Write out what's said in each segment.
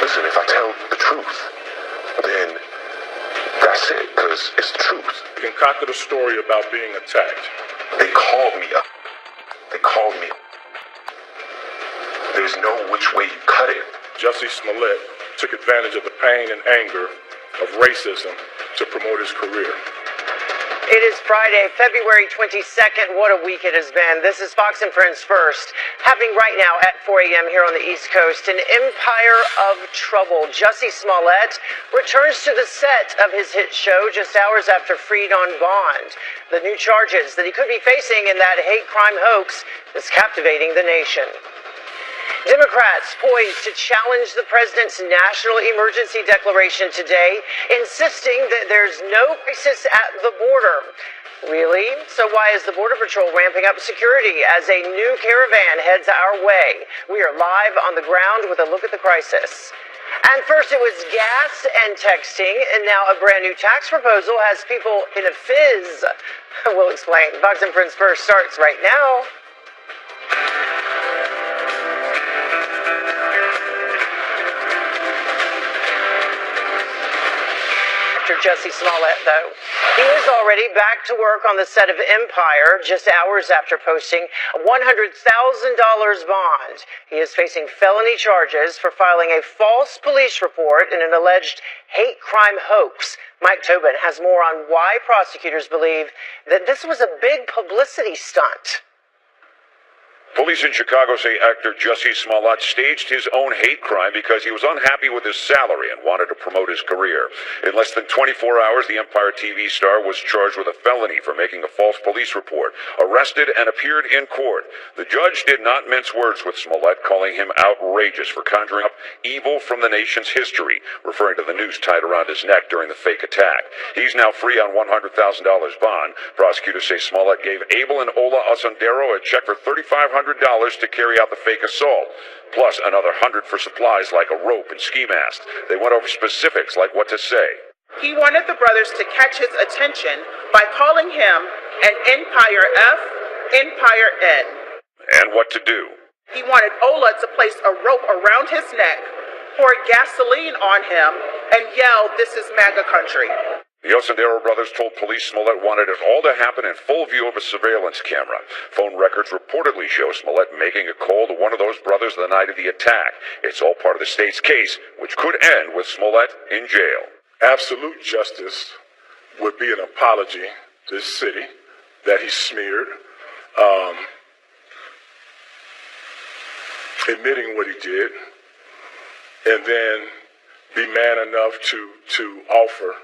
Listen, if I tell the truth, then that's it, because it's the truth. You concocted a story about being attacked. They called me up. They called me. There's no which way you cut it. Jussie Smollett took advantage of the pain and anger of racism to promote his career. It is Friday, February 22nd. What a week it has been. This is Fox and Friends First, happening right now at 4 a.m. here on the East Coast. An empire of trouble. Jussie Smollett returns to the set of his hit show just hours after freed on bond. The new charges that he could be facing in that hate crime hoax is captivating the nation. Democrats poised to challenge the president's national emergency declaration today, insisting that there's no crisis at the border. Really? So why is the Border Patrol ramping up security as a new caravan heads our way? We are live on the ground with a look at the crisis. And first it was gas and texting, and now a brand new tax proposal has people in a fizz. We'll explain. Fox and Friends First starts right now. Jussie Smollett, though. He is already back to work on the set of Empire just hours after posting a $100,000 bond. He is facing felony charges for filing a false police report in an alleged hate crime hoax. Mike Tobin has more on why prosecutors believe that this was a big publicity stunt. Police in Chicago say actor Jussie Smollett staged his own hate crime because he was unhappy with his salary and wanted to promote his career. In less than 24 hours, the Empire TV star was charged with a felony for making a false police report, arrested, and appeared in court. The judge did not mince words with Smollett, calling him outrageous for conjuring up evil from the nation's history, referring to the noose tied around his neck during the fake attack. He's now free on $100,000 bond. Prosecutors say Smollett gave Abel and Ola Asundero a check for $3,500 to carry out the fake assault, plus another $100 for supplies like a rope and ski mask. They went over specifics like what to say. He wanted the brothers to catch his attention by calling him an Empire F, Empire N. And what to do. He wanted Ola to place a rope around his neck, pour gasoline on him, and yell, "This is MAGA country." The Osundero brothers told police Smollett wanted it all to happen in full view of a surveillance camera. Phone records reportedly show Smollett making a call to one of those brothers the night of the attack. It's all part of the state's case, which could end with Smollett in jail. Absolute justice would be an apology to this city that he smeared, admitting what he did, and then be man enough to offer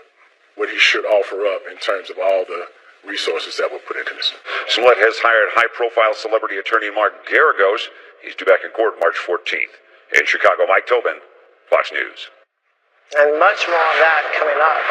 what he should offer up in terms of all the resources that were put into this. Smollett has hired high-profile celebrity attorney Mark Garagos. He's due back in court March 14th. In Chicago, Mike Tobin, Fox News. And much more on that coming up.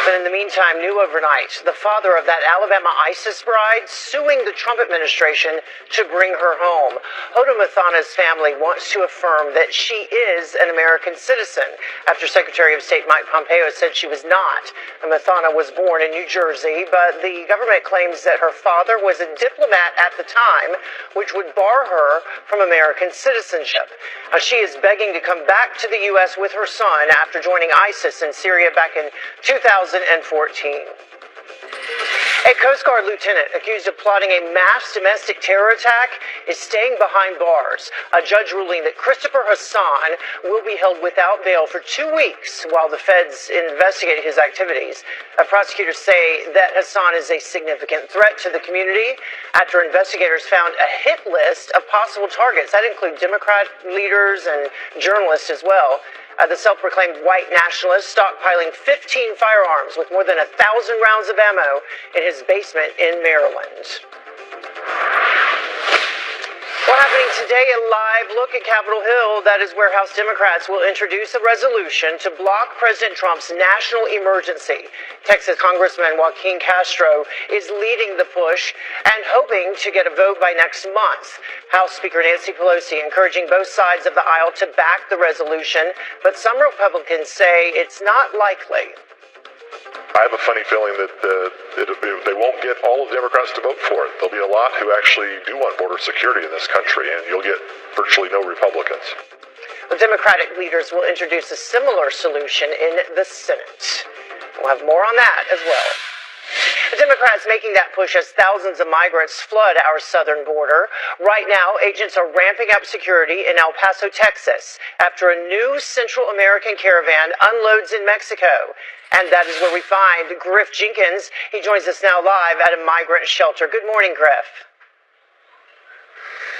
But in the meantime, new overnight, the father of that Alabama ISIS bride suing the Trump administration to bring her home. Hoda Muthana's family wants to affirm that she is an American citizen after Secretary of State Mike Pompeo said she was not. Muthana was born in New Jersey, but the government claims that her father was a diplomat at the time, which would bar her from American citizenship. She is begging to come back to the U.S. with her son after joining ISIS in Syria back in 2014. A Coast Guard lieutenant accused of plotting a mass domestic terror attack is staying behind bars. A judge ruling that Christopher Hassan will be held without bail for 2 weeks while the feds investigate his activities. Prosecutors say that Hassan is a significant threat to the community after investigators found a hit list of possible targets. That include Democrat leaders and journalists as well. The self-proclaimed white nationalist stockpiling 15 firearms with more than 1,000 rounds of ammo in his basement in Maryland. Well, happening today, a live look at Capitol Hill. That is where House Democrats will introduce a resolution to block President Trump's national emergency. Texas Congressman Joaquin Castro is leading the push and hoping to get a vote by next month. House Speaker Nancy Pelosi encouraging both sides of the aisle to back the resolution, but some Republicans say it's not likely. I have a funny feeling that they won't get all of the Democrats to vote for it. There'll be a lot who actually do want border security in this country, and you'll get virtually no Republicans. The Democratic leaders will introduce a similar solution in the Senate. We'll have more on that as well. The Democrats making that push as thousands of migrants flood our southern border. Right now, agents are ramping up security in El Paso, Texas, after a new Central American caravan unloads in Mexico. And that is where we find Griff Jenkins. He joins us now live at a migrant shelter. Good morning, Griff.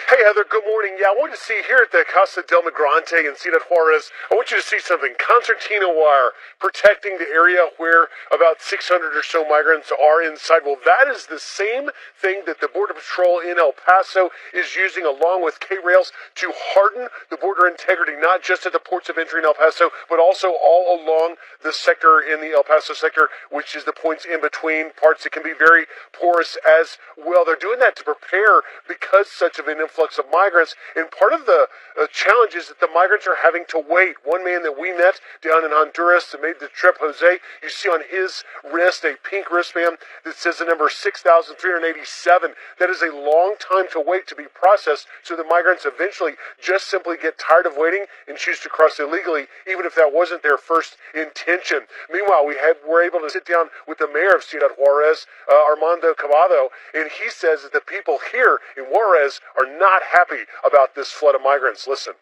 Hey, Heather, good morning. Yeah, I want to see here at the Casa del Migrante in Ciudad Juarez, I want you to see something. Concertina wire protecting the area where about 600 or so migrants are inside. Well, that is the same thing that the Border Patrol in El Paso is using along with K-Rails to harden the border integrity, not just at the ports of entry in El Paso, but also all along the sector in the El Paso sector, which is the points in between parts that can be very porous as well. They're doing that to prepare because such of an influx of migrants, and part of the challenge is that the migrants are having to wait. One man that we met down in Honduras that made the trip, Jose, you see on his wrist a pink wristband that says the number 6,387. That is a long time to wait to be processed, so the migrants eventually just simply get tired of waiting and choose to cross illegally, even if that wasn't their first intention. Meanwhile, we're able to sit down with the mayor of Ciudad Juarez, Armando Cavado, and he says that the people here in Juarez are not happy about this flood of migrants. Listen.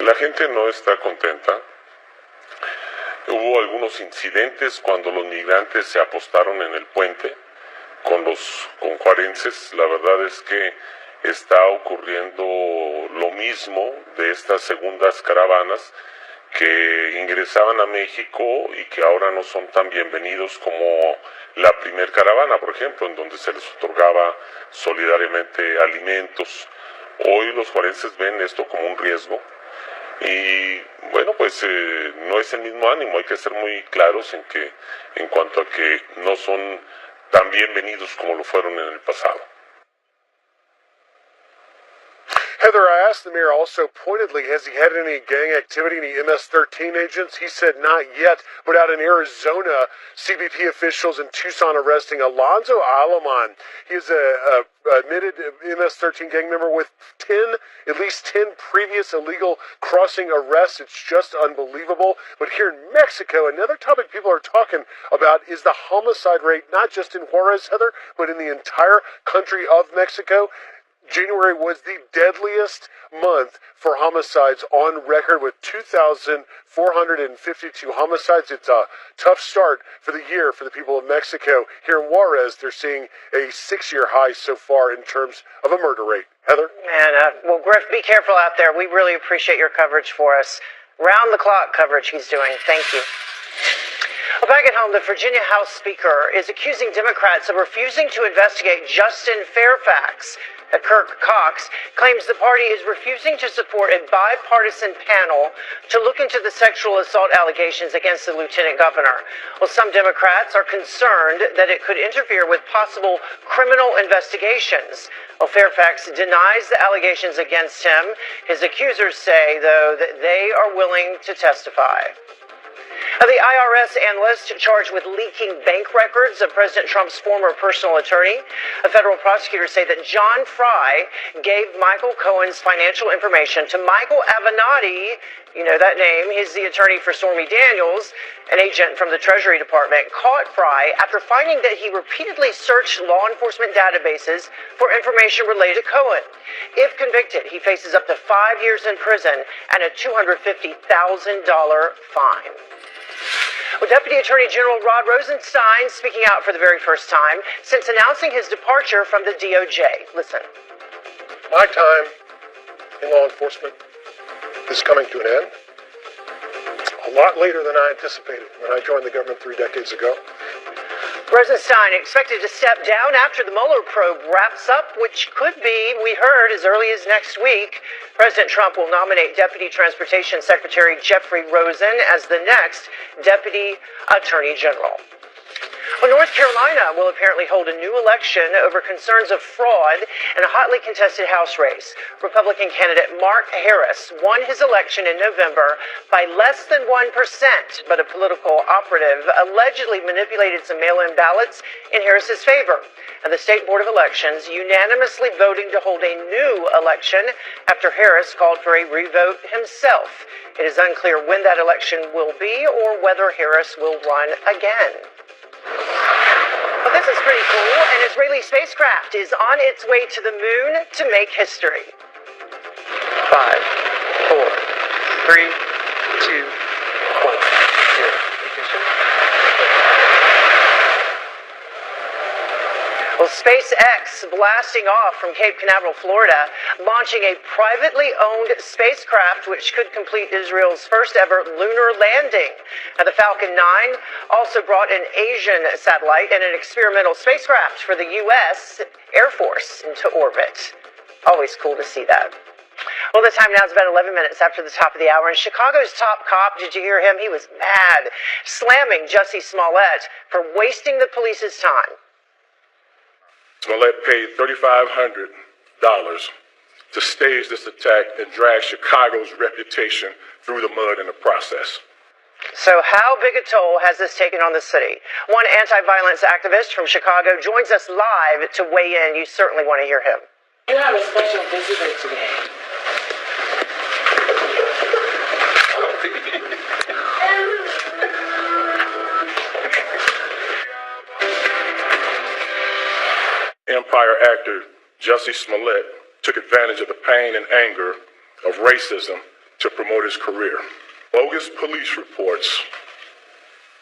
La gente no está contenta. Hubo algunos incidentes cuando los migrantes se apostaron en el puente con juarenses. La verdad es que está ocurriendo lo mismo de estas segundas caravanas que ingresaban a México y que ahora no son tan bienvenidos como la primer caravana, por ejemplo, en donde se les otorgaba solidariamente alimentos. Hoy los juarenses ven esto como un riesgo y bueno, pues no es el mismo ánimo. Hay que ser muy claros en cuanto a que no son tan bienvenidos como lo fueron en el pasado. Heather, I asked the mayor also pointedly, has he had any gang activity, any MS-13 agents? He said not yet, but out in Arizona, CBP officials in Tucson arresting Alonzo Alaman. He is a admitted MS-13 gang member with at least 10 previous illegal crossing arrests. It's just unbelievable. But here in Mexico, another topic people are talking about is the homicide rate, not just in Juarez, Heather, but in the entire country of Mexico. January was the deadliest month for homicides on record with 2,452 homicides. It's a tough start for the year for the people of Mexico. Here in Juarez, they're seeing a 6-year high so far in terms of a murder rate. Heather? Man, well, Griff, be careful out there. We really appreciate your coverage for us. Round-the-clock coverage he's doing. Thank you. Back at home, the Virginia House Speaker is accusing Democrats of refusing to investigate Justin Fairfax. Kirk Cox claims the party is refusing to support a bipartisan panel to look into the sexual assault allegations against the lieutenant governor. Well, some Democrats are concerned that it could interfere with possible criminal investigations. Well, Fairfax denies the allegations against him. His accusers say, though, that they are willing to testify. The IRS analyst charged with leaking bank records of President Trump's former personal attorney. Federal prosecutors say that John Fry gave Michael Cohen's financial information to Michael Avenatti. You know that name. He's the attorney for Stormy Daniels. An agent from the Treasury Department caught Fry after finding that he repeatedly searched law enforcement databases for information related to Cohen. If convicted, he faces up to 5 years in prison and a $250,000 fine. Well, Deputy Attorney General Rod Rosenstein speaking out for the very first time since announcing his departure from the DOJ. Listen. My time in law enforcement is coming to an end. A lot later than I anticipated when I joined the government 3 decades ago. Rosenstein expected to step down after the Mueller probe wraps up, which could be, we heard, as early as next week. President Trump will nominate Deputy Transportation Secretary Jeffrey Rosen as the next Deputy Attorney General. Well, North Carolina will apparently hold a new election over concerns of fraud in a hotly contested House race. Republican candidate Mark Harris won his election in November by less than 1%, but a political operative allegedly manipulated some mail-in ballots in Harris's favor. And the State Board of Elections unanimously voting to hold a new election after Harris called for a revote himself. It is unclear when that election will be or whether Harris will run again. Well, this is pretty cool. An Israeli spacecraft is on its way to the moon to make history. 5, 4, 3, 2, 1, 0. Well, SpaceX blasting off from Cape Canaveral, Florida, launching a privately owned spacecraft which could complete Israel's first ever lunar landing. Now, the Falcon 9 also brought an Asian satellite and an experimental spacecraft for the U.S. Air Force into orbit. Always cool to see that. Well, the time now is about 11 minutes after the top of the hour. And Chicago's top cop, did you hear him? He was mad, slamming Jussie Smollett for wasting the police's time. Smollett paid $3,500 to stage this attack and drag Chicago's reputation through the mud in the process. So how big a toll has this taken on the city? One anti-violence activist from Chicago joins us live to weigh in. You certainly want to hear him. You have a special visitor today. Empire actor Jussie Smollett took advantage of the pain and anger of racism to promote his career. Bogus police reports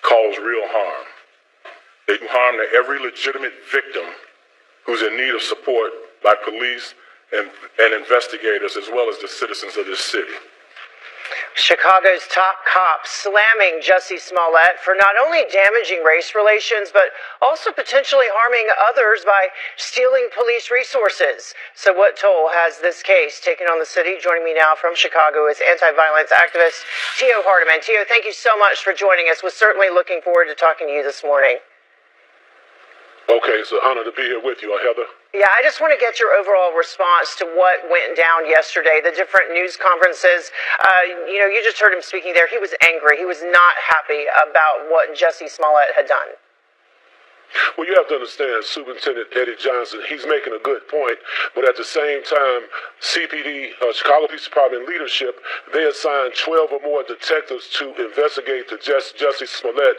cause real harm. They do harm to every legitimate victim who's in need of support by police and investigators, as well as the citizens of this city. Chicago's top cop slamming Jussie Smollett for not only damaging race relations, but also potentially harming others by stealing police resources. So what toll has this case taken on the city? Joining me now from Chicago is anti-violence activist Tio Hardiman. Tio, thank you so much for joining us. We're certainly looking forward to talking to you this morning. Okay, it's an honor to be here with you, Heather. Yeah, I just want to get your overall response to what went down yesterday, the different news conferences. You just heard him speaking there. He was angry. He was not happy about what Jussie Smollett had done. Well, you have to understand, Superintendent Eddie Johnson, he's making a good point, but at the same time, CPD, Chicago Police Department leadership, they assigned 12 or more detectives to investigate the Jussie Smollett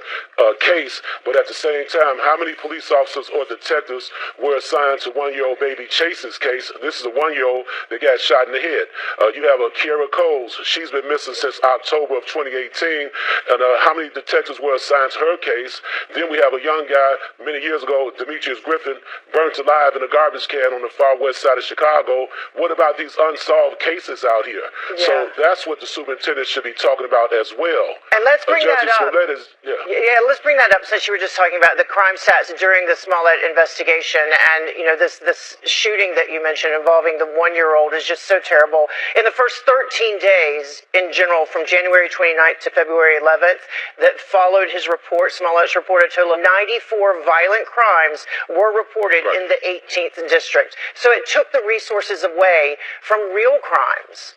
case, but at the same time, how many police officers or detectives were assigned to one-year-old baby Chase's case? This is a one-year-old that got shot in the head. You have Kiera Coles. She's been missing since October of 2018, and how many detectives were assigned to her case? Then we have a young guy, many years ago, Demetrius Griffin, burnt alive in a garbage can on the far west side of Chicago. What about these unsolved cases out here? Yeah. So that's what the superintendent should be talking about as well. And let's bring that up. Let's bring that up since you were just talking about the crime stats during the Smollett investigation. And, this shooting that you mentioned involving the one-year-old is just so terrible. In the first 13 days, in general, from January 29th to February 11th, that followed his report, Smollett's report, a total of 94 violent crimes were reported in the 18th district. So it took the resources away from real crimes.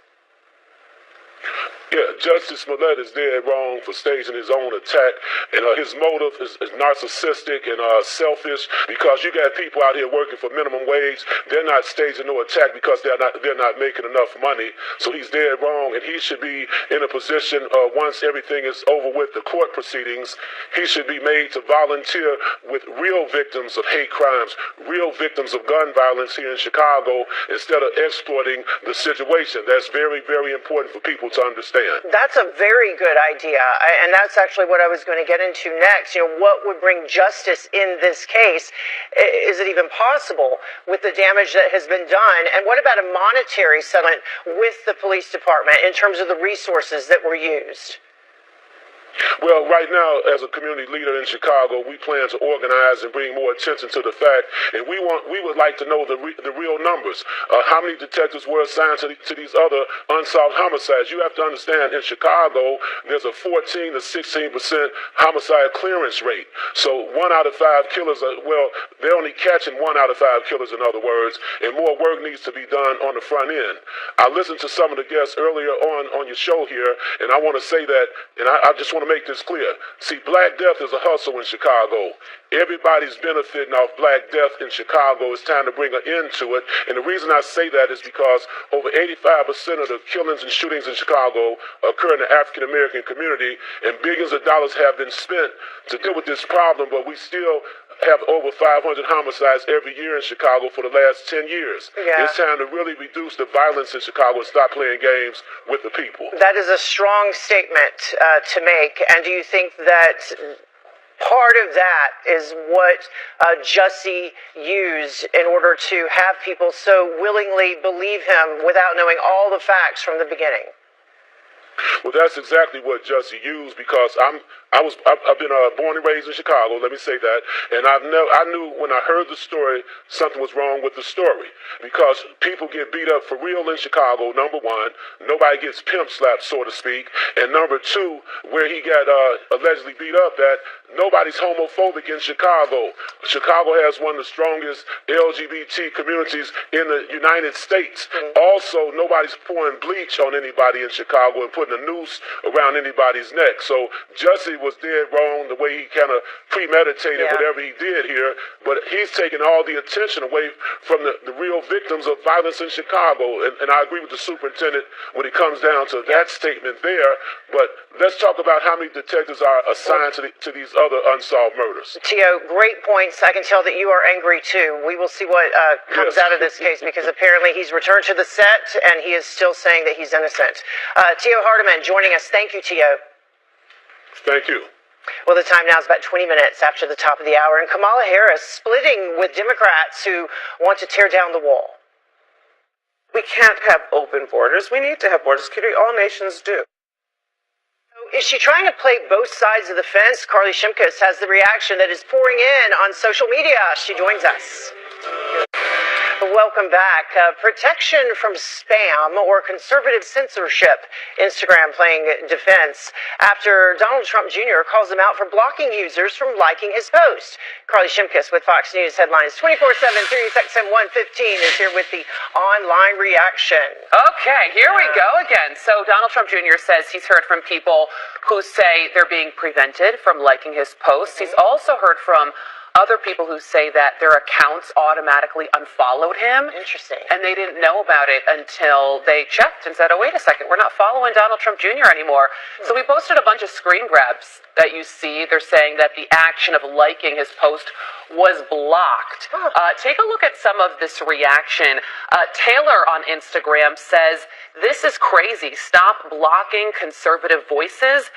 Yeah, Justice Smollett is dead wrong for staging his own attack, and his motive is narcissistic and selfish, because you got people out here working for minimum wage. They're not staging no attack because they're not making enough money. So he's dead wrong, and he should be in a position once everything is over with the court proceedings, he should be made to volunteer with real victims of hate crimes, real victims of gun violence here in Chicago, instead of exploiting the situation. That's very, very important for people to understand. That's a very good idea, and that's actually what I was going to get into next. What would bring justice in this case? Is it even possible with the damage that has been done? And what about a monetary settlement with the police department in terms of the resources that were used? Well, right now, as a community leader in Chicago, we plan to organize and bring more attention to the fact, and we would like to know the real numbers. How many detectives were assigned to these other unsolved homicides? You have to understand, in Chicago, there's a 14 to 16% homicide clearance rate. So 1 out of 5 killers they're only catching 1 out of 5 killers, in other words, and more work needs to be done on the front end. I listened to some of the guests earlier on your show here, and I want to say that, and I just want to make this clear. See, Black Death is a hustle in Chicago. Everybody's benefiting off Black Death in Chicago. It's time to bring an end to it. And the reason I say that is because over 85% of the killings and shootings in Chicago occur in the African American community, and billions of dollars have been spent to deal with this problem, but we still have over 500 homicides every year in Chicago for the last 10 years. Yeah. It's time to really reduce the violence in Chicago and stop playing games with the people. That is a strong statement to make. And do you think that part of that is what Jussie used in order to have people so willingly believe him without knowing all the facts from the beginning? Well, that's exactly what Jussie used, because I've been born and raised in Chicago. Let me say that, and I knew when I heard the story something was wrong with the story, because people get beat up for real in Chicago. Number one, nobody gets pimp slapped, so to speak, and number two, where he got allegedly beat up at, nobody's homophobic in Chicago. Chicago has one of the strongest LGBT communities in the United States. Also, nobody's pouring bleach on anybody in Chicago and putting a noose around anybody's neck. So Jussie was dead wrong the way he kind of premeditated whatever he did here, but he's taking all the attention away from the real victims of violence in Chicago. And I agree with the superintendent when it comes down to that statement there, but let's talk about how many detectives are assigned to these other unsolved murders. Tio, great points. I can tell that you are angry too. We will see what comes out of this case, because apparently he's returned to the set and he is still saying that he's innocent. Tio Hardiman joining us. Thank you, Tio. Thank you. Well, the time now is about 20 minutes after the top of the hour, and Kamala Harris splitting with Democrats who want to tear down the wall. We can't have open borders. We need to have border security. All nations do. Is she trying to play both sides of the fence? Carly Shimkus has the reaction that is pouring in on social media. She joins us. Welcome back. Protection from spam or conservative censorship. Instagram playing defense after Donald Trump Jr. calls them out for blocking users from liking his post. Carly Shimkus with Fox News Headlines 24/7, 3/115 is here with the online reaction. Okay, here we go again. So Donald Trump Jr. says he's heard from people who say they're being prevented from liking his posts. He's also heard from other people who say that their accounts automatically unfollowed him. Interesting. And they didn't know about it until they checked and said, oh, wait a second, we're not following Donald Trump Jr. anymore. So we posted a bunch of screen grabs that you see. They're saying that the action of liking his post was blocked. Take a look at some of this reaction. Taylor on Instagram says, this is crazy. Stop blocking conservative voices.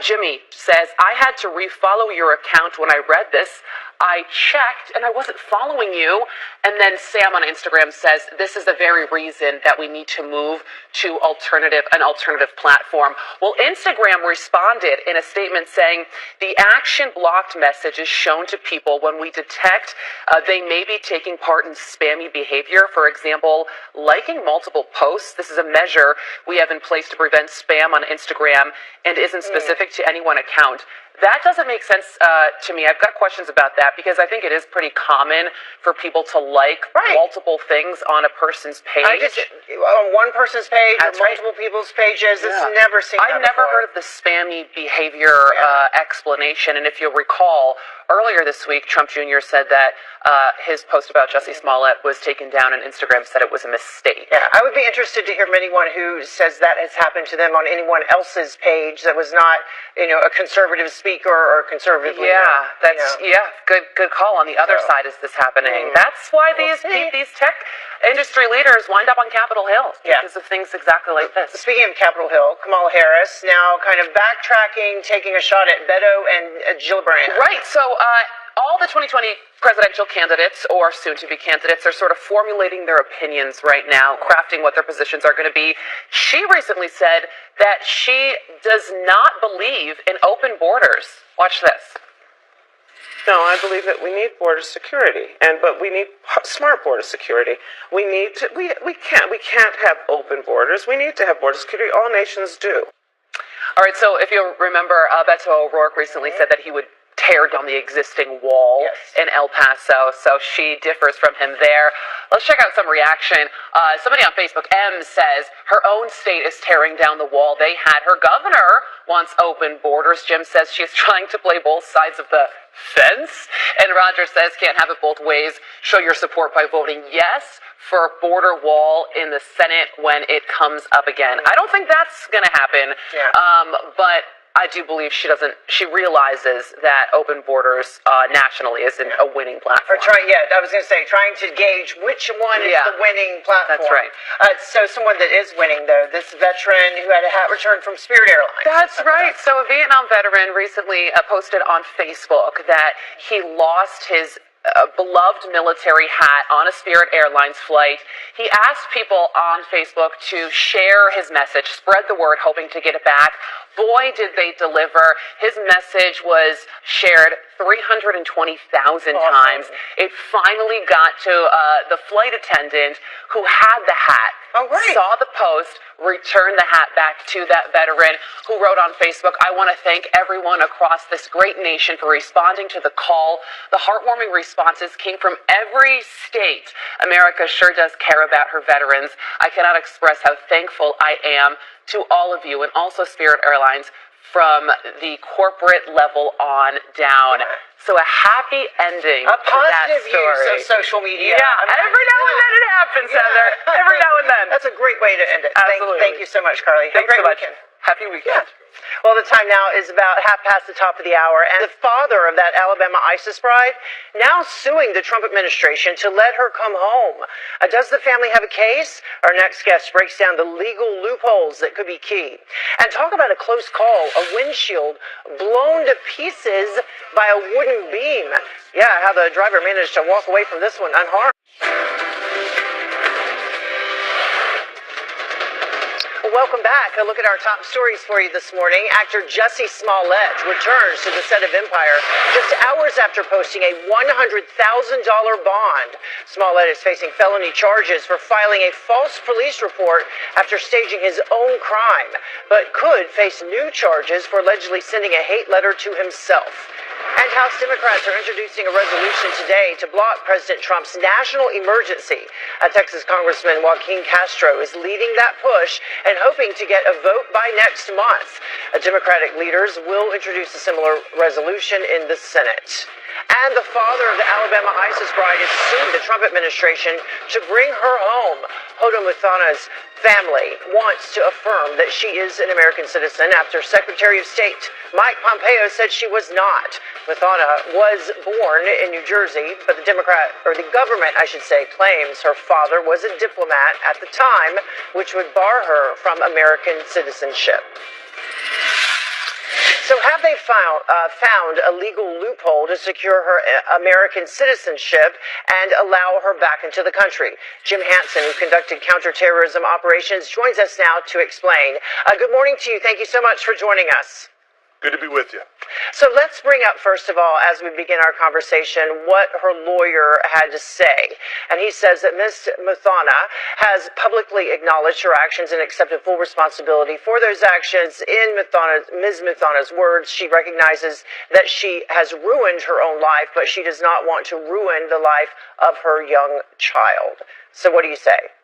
Jimmy says, I had to refollow your account when I read this. I checked and I wasn't following you. And then Sam on Instagram says, this is the very reason that we need to move to an alternative platform. Well, Instagram responded in a statement saying, the action blocked message is shown to people when we detect they may be taking part in spammy behavior. For example, liking multiple posts. This is a measure we have in place to prevent spam on Instagram and isn't specific to any one account. That doesn't make sense to me. I've got questions about that because I think it is pretty common for people to like multiple things on a person's page. On one person's page or multiple people's pages. This never seen I've never heard of the spammy behavior explanation. And if you'll recall, earlier this week, Trump Jr. said that his post about Jussie Smollett was taken down and Instagram said it was a mistake. Yeah, I would be interested to hear from anyone who says that has happened to them on anyone else's page that was not, a conservative speaker or conservative leader. Good call. On the other side is this happening. That's why these tech industry leaders wind up on Capitol Hill because of things exactly like this. Speaking of Capitol Hill, Kamala Harris now kind of backtracking, taking a shot at Beto and Gillibrand. Right. So all the 2020 presidential candidates or soon-to-be candidates are sort of formulating their opinions right now, crafting what their positions are going to be. She recently said that she does not believe in open borders. Watch this. No, I believe that we need border security, but we need smart border security. We need to. We can't have open borders. We need to have border security. All nations do. All right. So if you remember, Beto O'Rourke recently said that he would tear down the existing wall in El Paso. So she differs from him there. Let's check out some reaction. Somebody on Facebook, M, says her own state is tearing down the wall they had. Her governor wants open borders. Jim says she's trying to play both sides of the fence. And Roger says can't have it both ways. Show your support by voting yes for a border wall in the Senate when it comes up again. I don't think that's going to happen. But I do believe she realizes that open borders nationally isn't a winning platform. I was going to say, trying to gauge which one is the winning platform. That's right. So someone that is winning, though, this veteran who had a hat returned from Spirit Airlines. That's right. So a Vietnam veteran recently posted on Facebook that he lost his beloved military hat on a Spirit Airlines flight. He asked people on Facebook to share his message, spread the word, hoping to get it back. Boy, did they deliver. His message was shared 320,000 times. It finally got to the flight attendant who had the hat. Saw the post, returned the hat back to that veteran who wrote on Facebook, I want to thank everyone across this great nation for responding to the call. The heartwarming responses came from every state. America sure does care about her veterans. I cannot express how thankful I am to all of you, and also Spirit Airlines, from the corporate level on down. So a happy ending a to that positive story. use of social media. Yeah, every now and then it happens, Heather. Every now and then. That's a great way to end it. Absolutely. Thank you so much, Carly. Thanks Have a great so much. weekend. Happy weekend. Well, the time now is about 5:30 the hour, and the father of that Alabama ISIS bride now suing the Trump administration to let her come home. Does the family have a case? Our next guest breaks down the legal loopholes that could be key. And talk about a close call, a windshield blown to pieces by a wooden beam. Yeah, how the driver managed to walk away from this one unharmed. Welcome back. A look at our top stories for you this morning. Actor Jussie Smollett returns to the set of Empire just hours after posting a $100,000 bond. Smollett is facing felony charges for filing a false police report after staging his own crime, but could face new charges for allegedly sending a hate letter to himself. And House Democrats are introducing a resolution today to block President Trump's national emergency. Texas Congressman Joaquin Castro is leading that push and hoping to get a vote by next month. Democratic leaders will introduce a similar resolution in the Senate. And the father of the Alabama ISIS bride is suing the Trump administration to bring her home. Hoda Muthana's family wants to affirm that she is an American citizen after Secretary of State Mike Pompeo said she was not. Muthana was born in New Jersey, but the government, I should say, claims her father was a diplomat at the time, which would bar her from American citizenship. So have they found a legal loophole to secure her American citizenship and allow her back into the country? Jim Hansen, who conducted counterterrorism operations, joins us now to explain. Good morning to you. Thank you so much for joining us. Good to be with you. So let's bring up, first of all, as we begin our conversation, what her lawyer had to say. And he says that Ms. Muthana has publicly acknowledged her actions and accepted full responsibility for those actions. In Ms. Muthana's words, she recognizes that she has ruined her own life, but she does not want to ruin the life of her young child. So what do you say?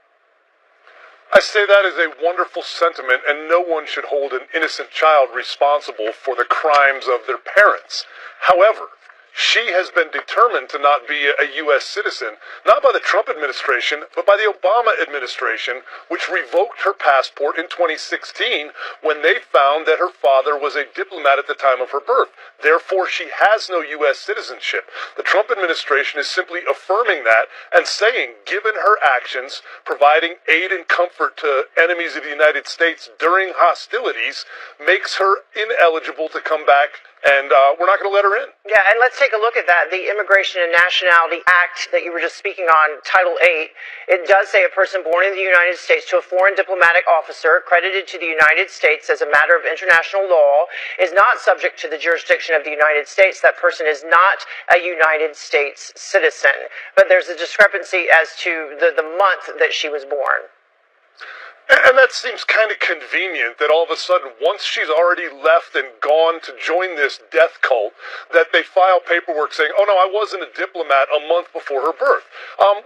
I say that is a wonderful sentiment, and no one should hold an innocent child responsible for the crimes of their parents. However, she has been determined to not be a U.S. citizen, not by the Trump administration, but by the Obama administration, which revoked her passport in 2016 when they found that her father was a diplomat at the time of her birth. Therefore, she has no U.S. citizenship. The Trump administration is simply affirming that and saying, given her actions, providing aid and comfort to enemies of the United States during hostilities, makes her ineligible to come back and we're not going to let her in. Yeah, and let's take a look at that. The Immigration and Nationality Act that you were just speaking on, Title 8, it does say a person born in the United States to a foreign diplomatic officer credited to the United States as a matter of international law is not subject to the jurisdiction of the United States. That person is not a United States citizen. But there's a discrepancy as to the month that she was born. And that seems kind of convenient that all of a sudden, once she's already left and gone to join this death cult, that they file paperwork saying, oh no, I wasn't a diplomat a month before her birth.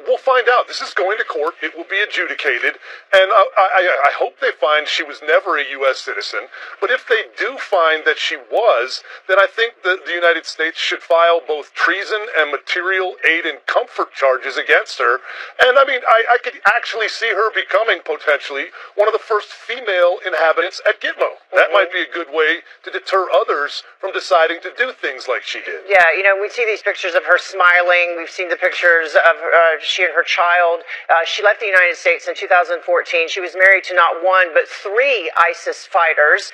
We'll find out. This is going to court. It will be adjudicated. And I hope they find she was never a U.S. citizen. But if they do find that she was, then I think that the United States should file both treason and material aid and comfort charges against her. And I mean, I could actually see her becoming potentially one of the first female inhabitants at Gitmo. That might be a good way to deter others from deciding to do things like she did. Yeah, you know, we see these pictures of her smiling. We've seen the pictures of she and her child. She left the United States in 2014. She was married to not one, but 3 ISIS fighters.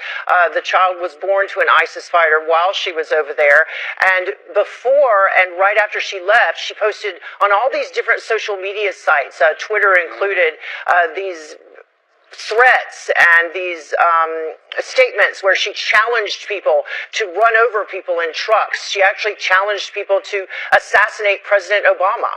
The child was born to an ISIS fighter while she was over there. And before and right after she left, she posted on all these different social media sites, Twitter included, these threats and these statements where she challenged people to run over people in trucks. She actually challenged people to assassinate President Obama.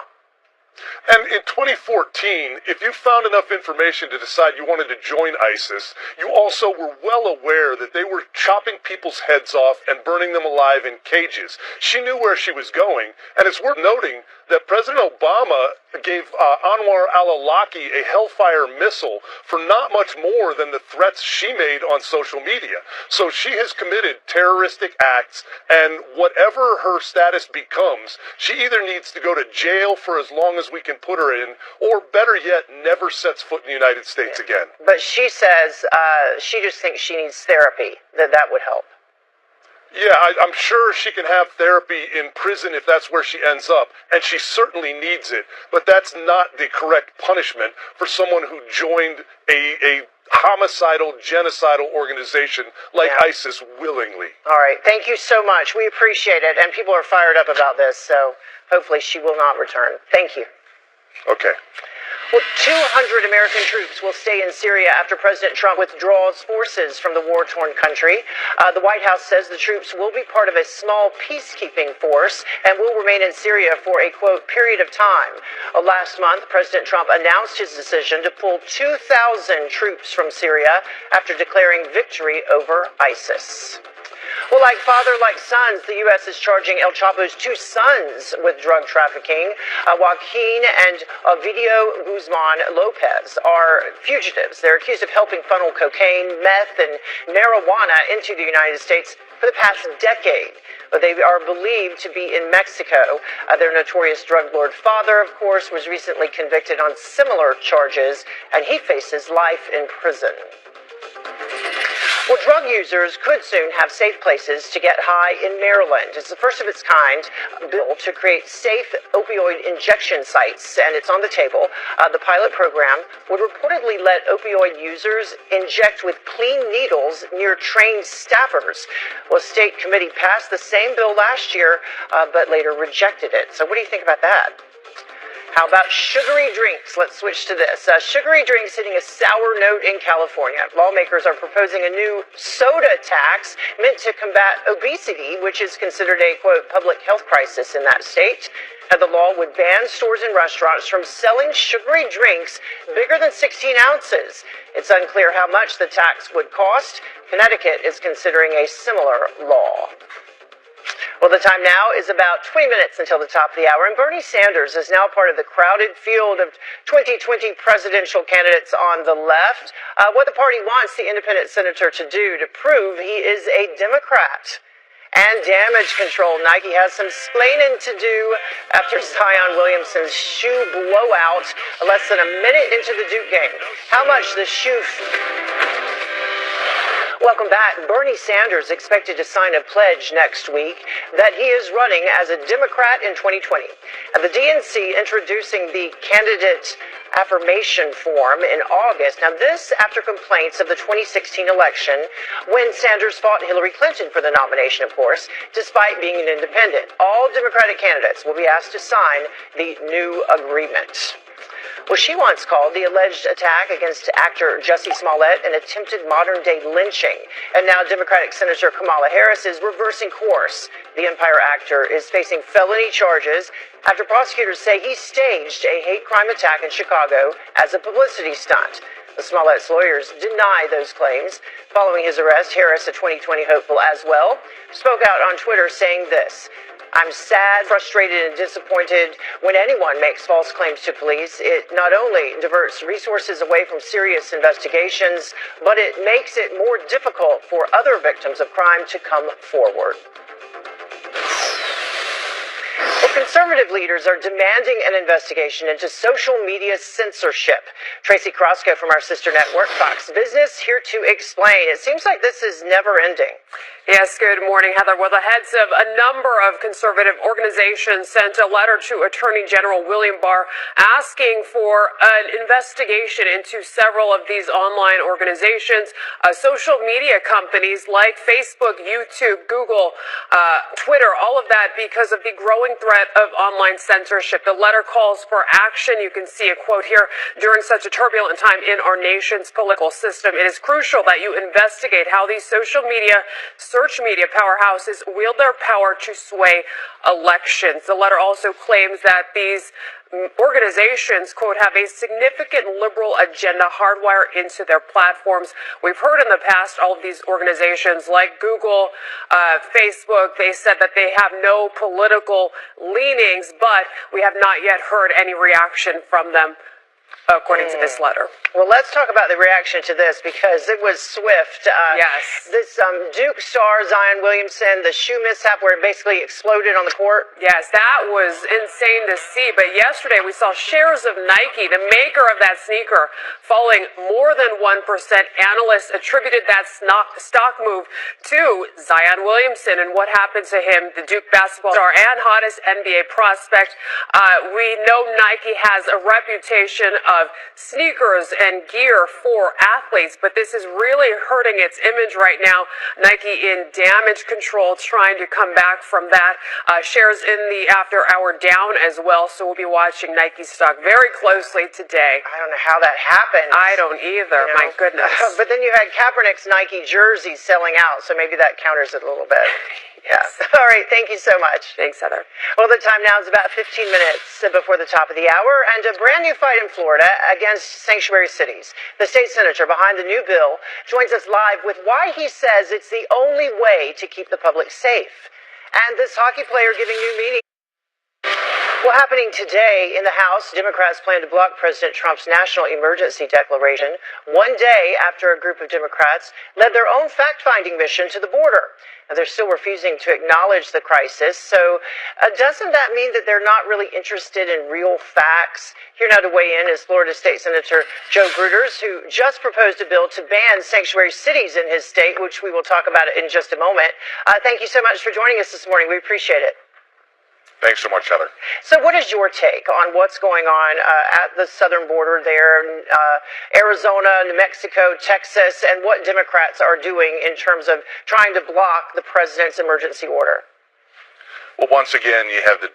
And in 2014, if you found enough information to decide you wanted to join ISIS, you also were well aware that they were chopping people's heads off and burning them alive in cages. She knew where she was going, and it's worth noting that President Obama gave Anwar al-Awlaki a Hellfire missile for not much more than the threats she made on social media. So she has committed terroristic acts, and whatever her status becomes, she either needs to go to jail for as long as we can put her in, or better yet, never sets foot in the United States again. But she says she just thinks she needs therapy, that would help. Yeah, I'm sure she can have therapy in prison if that's where she ends up, and she certainly needs it, but that's not the correct punishment for someone who joined a homicidal, genocidal organization like ISIS willingly. All right, thank you so much. We appreciate it, and people are fired up about this, so hopefully she will not return. Thank you. Okay. Well, 200 American troops will stay in Syria after President Trump withdraws forces from the war-torn country. The White House says the troops will be part of a small peacekeeping force and will remain in Syria for a, quote, period of time. Last month, President Trump announced his decision to pull 2,000 troops from Syria after declaring victory over ISIS. Well, like father, like sons, the U.S. is charging El Chapo's 2 sons with drug trafficking. Joaquin and Ovidio Guzman Lopez are fugitives. They're accused of helping funnel cocaine, meth, and marijuana into the United States for the past decade. But they are believed to be in Mexico. Their notorious drug lord father, of course, was recently convicted on similar charges, and he faces life in prison. Well, drug users could soon have safe places to get high in Maryland. It's the first of its kind bill to create safe opioid injection sites, and it's on the table. The pilot program would reportedly let opioid users inject with clean needles near trained staffers. Well, a state committee passed the same bill last year, but later rejected it. So what do you think about that? How about sugary drinks? Let's switch to this. Sugary drinks hitting a sour note in California. Lawmakers are proposing a new soda tax meant to combat obesity, which is considered a, quote, public health crisis in that state. And the law would ban stores and restaurants from selling sugary drinks bigger than 16 ounces. It's unclear how much the tax would cost. Connecticut is considering a similar law. Well, the time now is about 20 minutes until the top of the hour, and Bernie Sanders is now part of the crowded field of 2020 presidential candidates on the left. What the party wants the independent senator to do to prove he is a Democrat. And damage control. Nike has some splaining to do after Zion Williamson's shoe blowout less than a minute into the Duke game. How much the shoe... Welcome back. Bernie Sanders expected to sign a pledge next week that he is running as a Democrat in 2020. And the DNC introducing the candidate affirmation form in August. Now, this after complaints of the 2016 election when Sanders fought Hillary Clinton for the nomination, of course, despite being an independent. All Democratic candidates will be asked to sign the new agreement. Well, she once called the alleged attack against actor Jussie Smollett an attempted modern-day lynching. And now Democratic Senator Kamala Harris is reversing course. The Empire actor is facing felony charges after prosecutors say he staged a hate crime attack in Chicago as a publicity stunt. The Smollett's lawyers deny those claims. Following his arrest, Harris, a 2020 hopeful as well, spoke out on Twitter saying this: "I'm sad, frustrated, and disappointed when anyone makes false claims to police. It not only diverts resources away from serious investigations, but it makes it more difficult for other victims of crime to come forward." Well, conservative leaders are demanding an investigation into social media censorship. Tracy Crosco from our sister network, Fox Business, here to explain. It seems like this is never ending. Yes, good morning, Heather. Well, the heads of a number of conservative organizations sent a letter to Attorney General William Barr asking for an investigation into several of these online organizations, social media companies like Facebook, YouTube, Google, Twitter, all of that because of the growing threat of online censorship. The letter calls for action. You can see a quote here: "During such a turbulent time in our nation's political system, it is crucial that you investigate how these social media search media powerhouses wield their power to sway elections." The letter also claims that these organizations, quote, "have a significant liberal agenda hardwired into their platforms." We've heard in the past all of these organizations like Google, Facebook, they said that they have no political leanings, but we have not yet heard any reaction from them, according to this letter. Well, let's talk about the reaction to this because it was swift. Yes. This Duke star, Zion Williamson, the shoe mishap where it basically exploded on the court. Yes, that was insane to see. But yesterday we saw shares of Nike, the maker of that sneaker, falling more than 1%. Analysts attributed that stock move to Zion Williamson and what happened to him, the Duke basketball star and hottest NBA prospect. We know Nike has a reputation of sneakers and gear for athletes, but this is really hurting its image right now. Nike in damage control, trying to come back from that. Shares in the after hour down as well, so we'll be watching Nike stock very closely today. I don't know how that happened. I don't either, You know? my goodness. But then you had Kaepernick's Nike jersey selling out, so maybe that counters it a little bit. Yeah. All right. Thank you so much. Thanks, Heather. Well, the time now is about 15 minutes before the top of the hour, and a brand new fight in Florida against sanctuary cities. The state senator behind the new bill joins us live with why he says it's the only way to keep the public safe. And this hockey player giving new meaning. Well, happening today in the House, Democrats plan to block President Trump's national emergency declaration 1 day after a group of Democrats led their own fact-finding mission to the border. Now, they're still refusing to acknowledge the crisis, so doesn't that mean that they're not really interested in real facts? Here now to weigh in is Florida State Senator Joe Gruters, who just proposed a bill to ban sanctuary cities in his state, which we will talk about in just a moment. Thank you so much for joining us this morning. We appreciate it. Thanks so much, Heather. So what is your take on what's going on at the southern border there, Arizona, New Mexico, Texas, and what Democrats are doing in terms of trying to block the president's emergency order? Well, once again, you have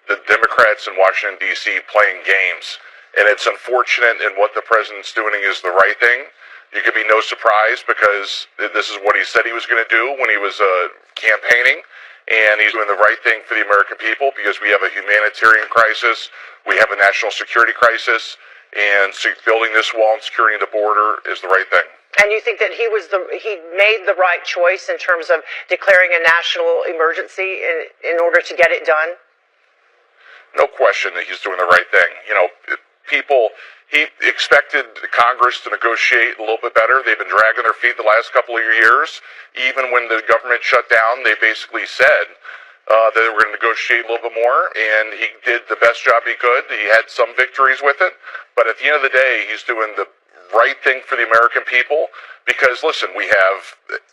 the Democrats in Washington, D.C. playing games, and it's unfortunate, and what the president's doing is the right thing. You could be no surprise because this is what he said he was going to do when he was campaigning. And he's doing the right thing for the American people because we have a humanitarian crisis, we have a national security crisis, and building this wall and securing the border is the right thing. And you think that he made the right choice in terms of declaring a national emergency in order to get it done? No question that he's doing the right thing. You know, he expected Congress to negotiate a little bit better. They've been dragging their feet the last couple of years. Even when the government shut down, they basically said that they were going to negotiate a little bit more, and he did the best job he could. He had some victories with it, but at the end of the day, he's doing the right thing for the American people because, listen, we have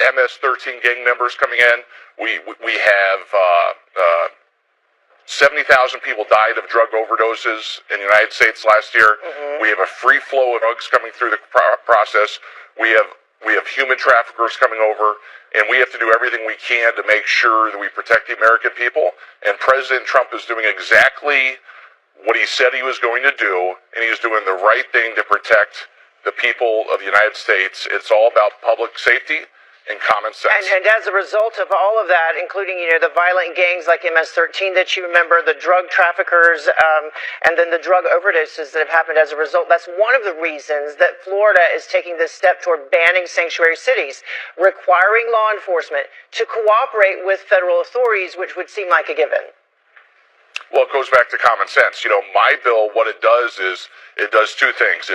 MS-13 gang members coming in. We have 70,000 people died of drug overdoses in the United States last year. We have a free flow of drugs coming through the process. We have human traffickers coming over, and we have to do everything we can to make sure that we protect the American people. And President Trump is doing exactly what he said he was going to do, and he's doing the right thing to protect the people of the United States. It's all about public safety and common sense. And as a result of all of that, including, the violent gangs like MS-13 that you remember, the drug traffickers, and then the drug overdoses that have happened as a result, that's one of the reasons that Florida is taking this step toward banning sanctuary cities, requiring law enforcement to cooperate with federal authorities, which would seem like a given. Well, it goes back to common sense. My bill, what it does is it does two things.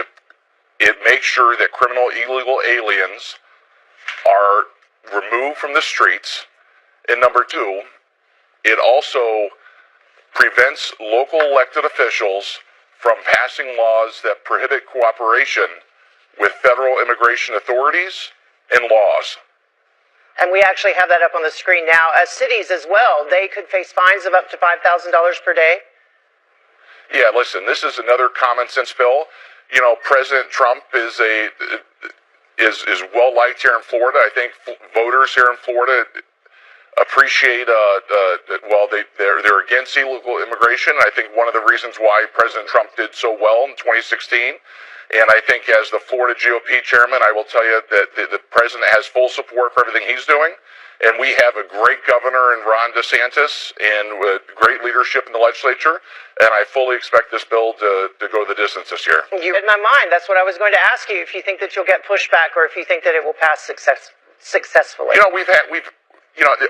It makes sure that criminal illegal aliens are removed from the streets. And number two, it also prevents local elected officials from passing laws that prohibit cooperation with federal immigration authorities and laws. And we actually have that up on the screen now. As cities as well, they could face fines of up to $5,000 per day. Yeah, listen, this is another common sense bill. President Trump is well liked here in Florida. I think voters here in Florida appreciate. They're against illegal immigration. I think one of the reasons why President Trump did so well in 2016. And I think as the Florida GOP chairman, I will tell you that the president has full support for everything he's doing. And we have a great governor in Ron DeSantis and great leadership in the legislature. And I fully expect this bill to go the distance this year. You read my mind. That's what I was going to ask you, if you think that you'll get pushback or if you think that it will pass successfully.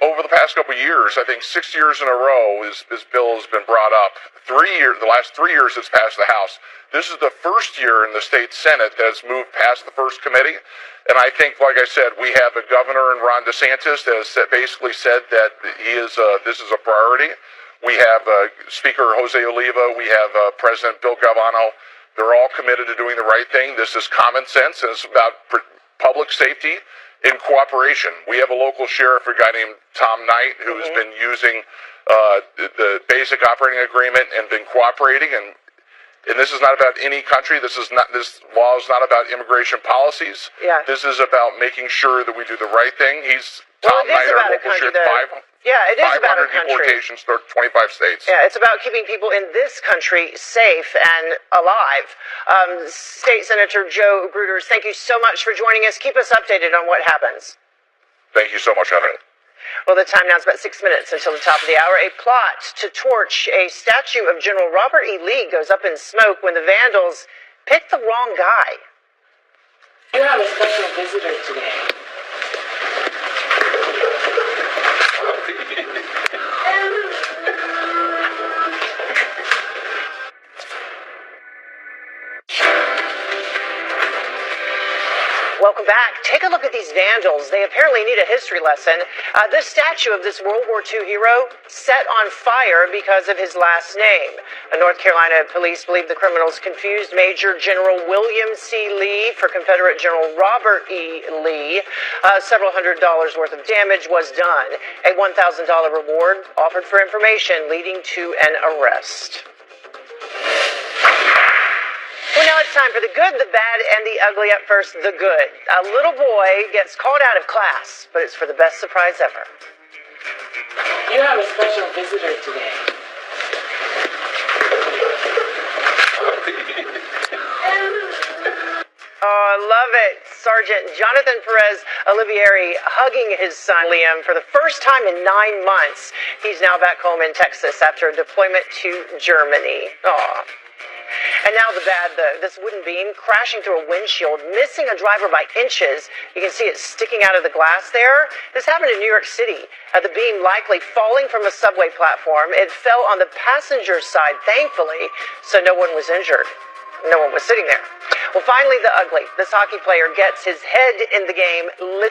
Over the past couple of years, I think 6 years in a row, this bill has been brought up. The last 3 years it's passed the House. This is the first year in the state Senate that has moved past the first committee. And I think, like I said, we have a governor in Ron DeSantis that has basically said that this is a priority. We have Speaker Jose Oliva. We have President Bill Galvano. They're all committed to doing the right thing. This is common sense, and it's about public safety in cooperation. We have a local sheriff, a guy named Tom Knight, who has been using the basic operating agreement and been cooperating. And this is not about any country. This law is not about immigration policies. Yeah. This is about making sure that we do the right thing. Tom Knight, our local sheriff, it is about a country. 500 deportations, 25 states. Yeah, it's about keeping people in this country safe and alive. State Senator Joe Bruters, thank you so much for joining us. Keep us updated on what happens. Thank you so much, Heather. Well, the time now is about 6 minutes until the top of the hour. A plot to torch a statue of General Robert E. Lee goes up in smoke when the vandals picked the wrong guy. You have a special visitor today. Welcome back. Take a look at these vandals. They apparently need a history lesson. This statue of this World War II hero set on fire because of his last name. North Carolina police believe the criminals confused Major General William C. Lee for Confederate General Robert E. Lee. Several $100s worth of damage was done. A $1,000 reward offered for information leading to an arrest. Well, now it's time for the good, the bad, and the ugly. Up first, the good. A little boy gets called out of class, but it's for the best surprise ever. You have a special visitor today. Oh, I love it. Sergeant Jonathan Perez Olivieri hugging his son Liam for the first time in 9 months. He's now back home in Texas after a deployment to Germany. Aw. And now the bad, this wooden beam crashing through a windshield, missing a driver by inches. You can see it sticking out of the glass there. This happened in New York City. The beam likely falling from a subway platform. It fell on the passenger side, thankfully, so no one was injured. No one was sitting there. Well, finally, the ugly. This hockey player gets his head in the game literally.